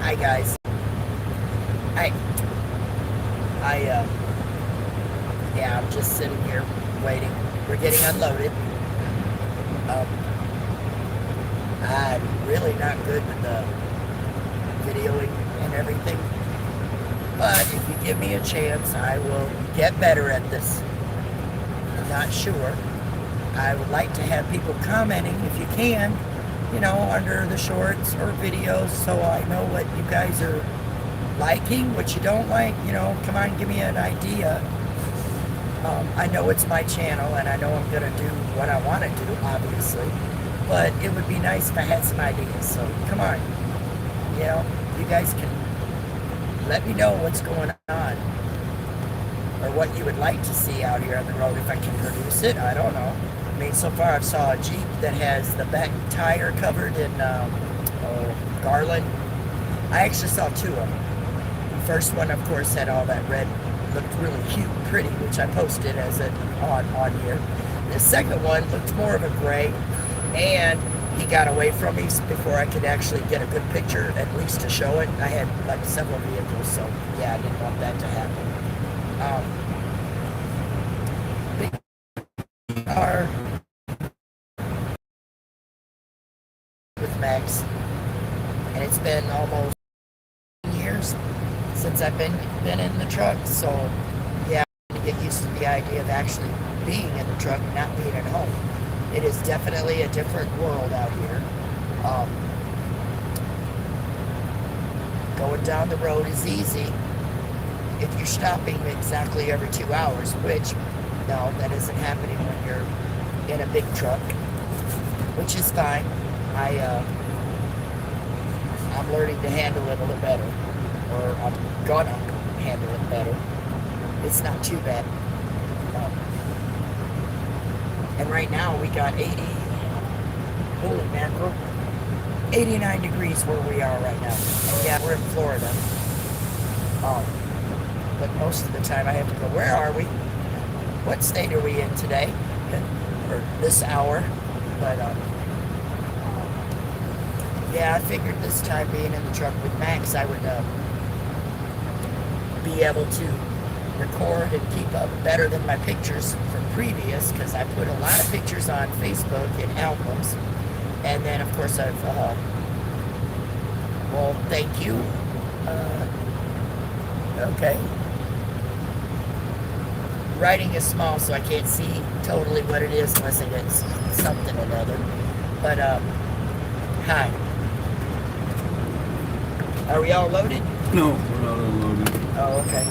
Hi guys. Hi. Yeah, I'm just sitting here waiting. We're getting unloaded. Um, I'm really not good with the videoing and everything, but if you give me a chance, I will get better at this. I'm not sure. I would like to have people commenting, if you can, under the shorts or videos, so I know what you guys are liking, what you don't like. Come on, give me an idea. I know it's my channel, and I know I'm going to do what I want to do, obviously, but it would be nice if I had some ideas. So come on, you guys can let me know what's going on, or what you would like to see out here on the road. If I can produce it, I don't know. I mean, so far I saw a Jeep that has the back tire covered in garland. I actually saw two of them. The first one, of course, had all that red, looked really cute and pretty, which I posted as an on here. The second one looked more of a gray, and he got away from me before I could actually get a good picture, at least to show it. I had like several vehicles, so yeah, I didn't want that to happen. We are with Max, and it's been almost years since I've been in the truck, so yeah, I'm to get used to the idea of actually being in the truck, not being at home. It is definitely a different world out here. Going down the road is easy if you're stopping exactly every 2 hours, which, no, that isn't happening when you're in a big truck, which is fine. I'm learning to handle it a little better, or I'm gonna handle it better. It's not too bad. And right now we got holy mackerel, 89 degrees where we are right now. And yeah, we're in Florida. But most of the time I have to go, where are we? What state are we in today? Or this hour? But yeah, I figured this time being in the truck with Max, I would be able to record and keep up better than my pictures from previous, because I put a lot of pictures on Facebook in albums. And then, of course, I've, well, thank you. Okay. Writing is small, so I can't see totally what it is unless I get something or another. But, hi. Are we all loaded? No, we're not unloaded. Oh, okay.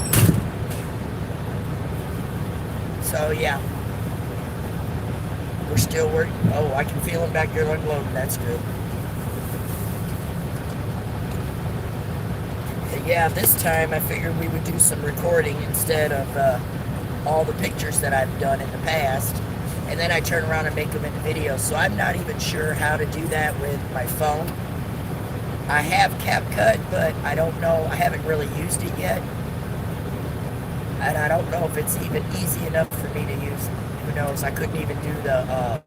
So, yeah. We're still working. Oh, I can feel them back there unloading. That's good. Yeah, this time I figured we would do some recording instead of all the pictures that I've done in the past, and then I turn around and make them into videos. So I'm not even sure how to do that with my phone. I have CapCut, but I don't know, I haven't really used it yet, and I don't know if it's even easy enough for me to use. Who knows? I couldn't even do a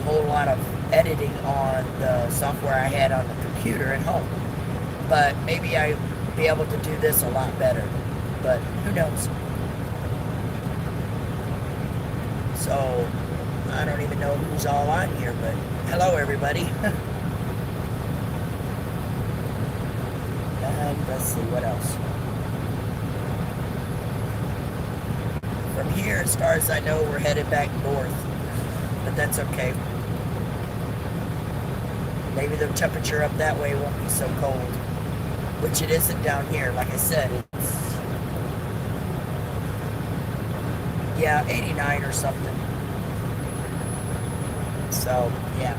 whole lot of editing on the software I had on the computer at home, but maybe I'll be able to do this a lot better, but who knows? So, I don't even know who's all on here, but hello everybody. And let's see, what else? From here, as far as I know, we're headed back north, but that's okay. Maybe the temperature up that way won't be so cold, which it isn't down here. Like I said, it's, yeah, 89 or something. So, yeah.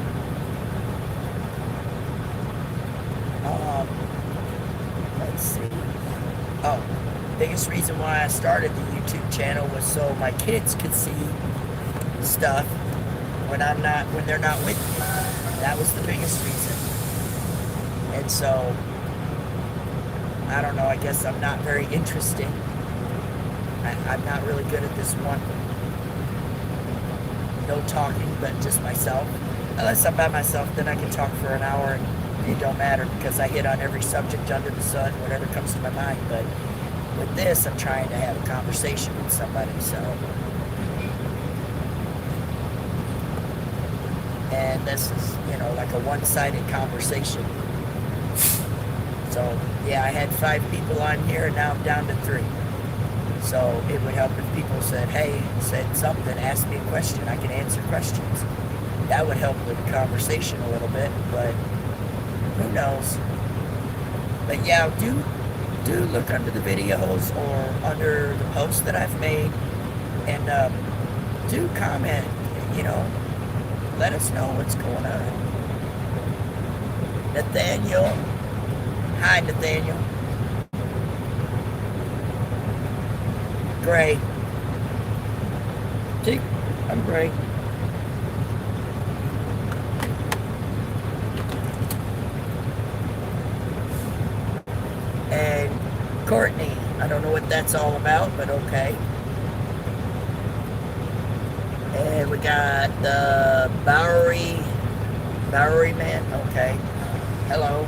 Let's see. Oh, biggest reason why I started the YouTube channel was so my kids could see stuff when they're not with me. That was the biggest reason. And so, I don't know, I guess I'm not very interesting. I'm not really good at this one. No talking, but just myself. Unless I'm by myself, then I can talk for an hour and it don't matter because I hit on every subject under the sun, whatever comes to my mind. But with this, I'm trying to have a conversation with somebody. So, and this is, like a one-sided conversation. So, yeah, I had 5 people on here, and now I'm down to 3. So it would help if people said, hey, said something, ask me a question, I can answer questions. That would help with the conversation a little bit, but who knows. But yeah, do look under the videos or under the posts that I've made, and do comment, let us know what's going on. Nathaniel. Hi, Nathaniel. Gray. See, I'm Gray. And Courtney. I don't know what that's all about, but okay. And we got the Bowery man. Okay. Hello.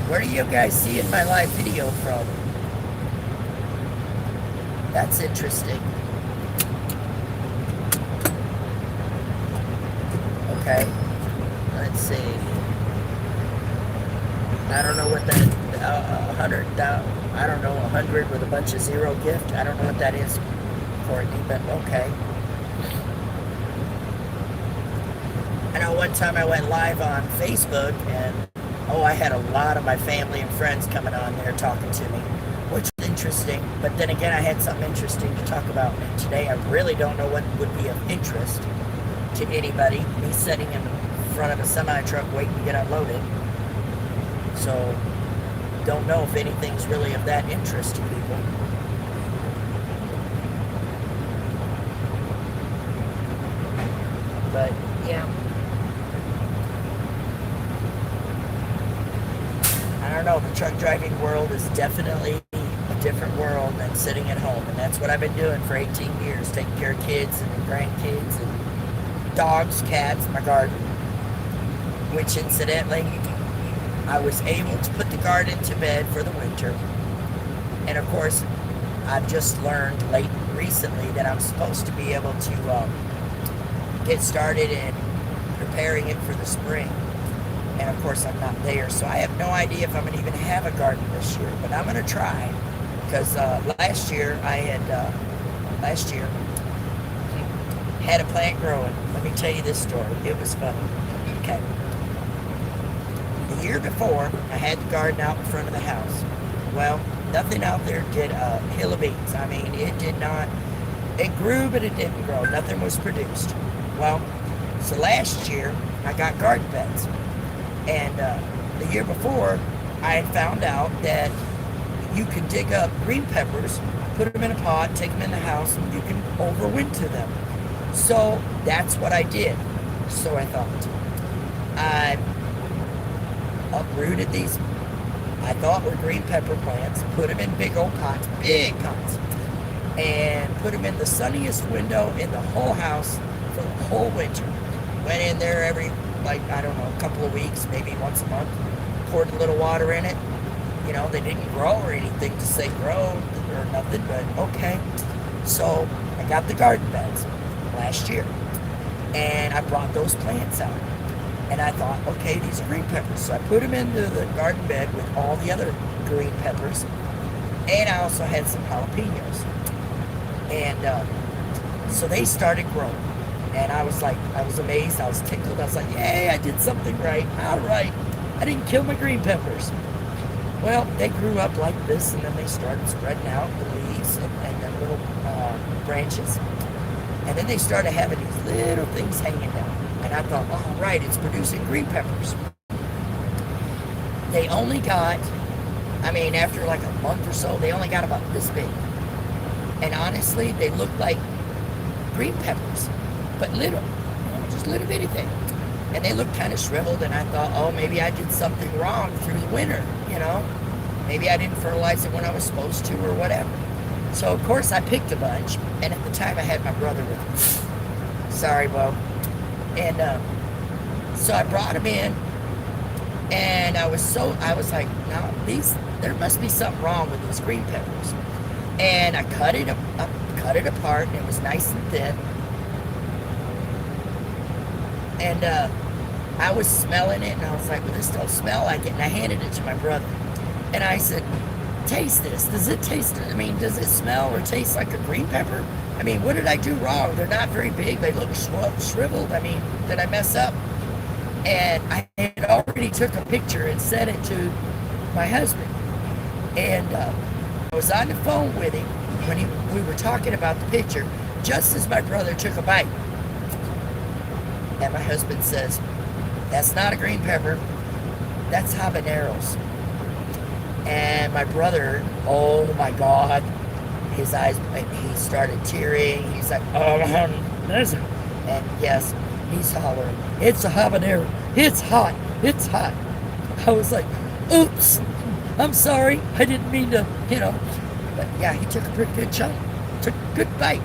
Where are you guys seeing my live video from? That's interesting. Okay. Let's see. I don't know what that 100. I don't know, 100 with a bunch of 0 gift. I don't know what that is, Courtney, but okay. I know one time I went live on Facebook, and I had a lot of my family and friends coming on there talking to me, which was interesting. But then again, I had something interesting to talk about. And today I really don't know what would be of interest to anybody. Me sitting in front of a semi-truck waiting to get unloaded. So, don't know if anything's really of that interest to people. But, yeah. I don't know, the truck driving world is definitely a different world than sitting at home. And that's what I've been doing for 18 years, taking care of kids and grandkids and dogs, cats, my garden. Which, incidentally, I was able to put the garden to bed for the winter. And, of course, I've just learned recently that I'm supposed to be able to get started in preparing it for the spring. And of course I'm not there, so I have no idea if I'm going to even have a garden this year, but I'm going to try, because last year had a plant growing. Let me tell you this story. It was funny. Okay. The year before, I had the garden out in front of the house. Well, nothing out there did a hill of beans. I mean, it grew, but it didn't grow. Nothing was produced. Well, so last year, I got garden beds. And the year before, I had found out that you can dig up green peppers, put them in a pot, take them in the house, and you can overwinter them. So that's what I did. So I thought. I uprooted these, I thought were green pepper plants, put them in big old pots, and put them in the sunniest window in the whole house for the whole winter. Went in there every, a couple of weeks, maybe once a month, poured a little water in it. They didn't grow or anything to say grow or nothing, but okay. So I got the garden beds last year, and I brought those plants out. And I thought, okay, these are green peppers. So I put them into the garden bed with all the other green peppers, and I also had some jalapenos. And so they started growing. And I was amazed. I was tickled. I was like, yay, I did something right. All right. I didn't kill my green peppers. Well, they grew up like this, and then they started spreading out the leaves and the little branches. And then they started having these little things hanging down. And I thought, all right, it's producing green peppers. They only got, after like a month or so, they only got about this big. And honestly, they looked like green peppers, but little, just little bitty thing. And they looked kind of shriveled, and I thought, oh, maybe I did something wrong through the winter, Maybe I didn't fertilize it when I was supposed to or whatever. So, of course, I picked a bunch, and at the time I had my brother with me. Sorry, Bo. And So I brought them in, and I was like, now there must be something wrong with these green peppers. And I cut it apart, and it was nice and thin. And I was smelling it, and I was like, well, this don't smell like it. And I handed it to my brother. And I said, taste this. Does it smell or taste like a green pepper? I mean, what did I do wrong? They're not very big. They look shriveled. I mean, did I mess up? And I had already took a picture and sent it to my husband. And I was on the phone with him when we were talking about the picture, just as my brother took a bite. And my husband says, that's not a green pepper. That's habaneros. And my brother, oh my God, his eyes, he started tearing. He's like, oh, listen. And yes, he's hollering, it's a habanero. It's hot. It's hot. I was like, oops, I'm sorry. I didn't mean to, But yeah, he took a pretty good chunk. Took a good bite.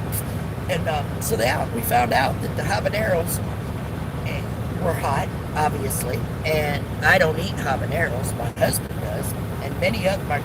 And so we found out that the habaneros were hot, obviously. And I don't eat habaneros. My husband does. And many of my